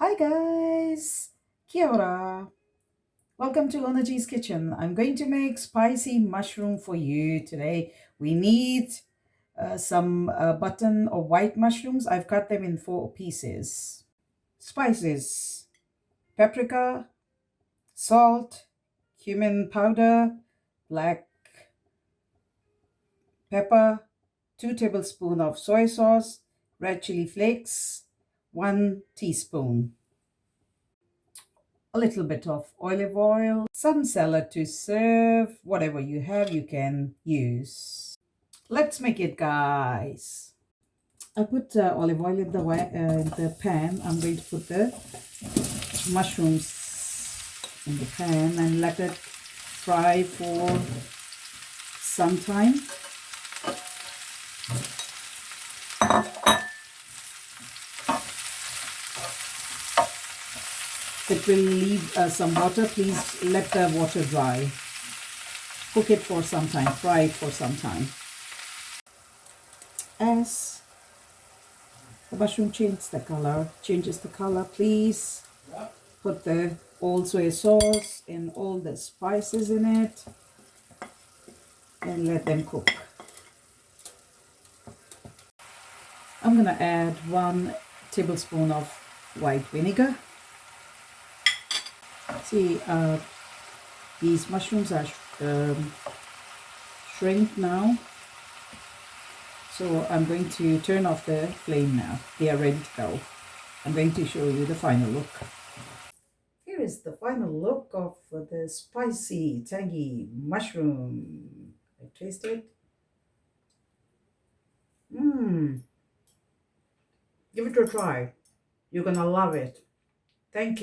Hi guys, kia ora. Welcome to Onaji's kitchen. I'm going to make spicy mushroom for you today. We need some button or white mushrooms. I've cut them in 4 pieces. Spices: paprika, salt, cumin powder, black pepper, 2 tablespoons of soy sauce, red chili flakes, 1 teaspoon. A little bit of olive oil, some salad to serve, whatever you have, you can use. Let's make it, guys. I put olive oil in the pan. I'm going to put the mushrooms in the pan and let it fry for some time. It will leave some water. Please let the water dry. Cook it for some time, fry it for some time. As the mushroom changes the color, please put the old soy sauce and all the spices in it and let them cook. I'm gonna add 1 tablespoon of white vinegar. See, these mushrooms are shrinked now, so I'm going to turn off the flame now. They are ready to go. I'm going to show you the final look. Here is the final look of the spicy, tangy mushroom. I taste it. Give it a try. You're gonna love it. Thank you.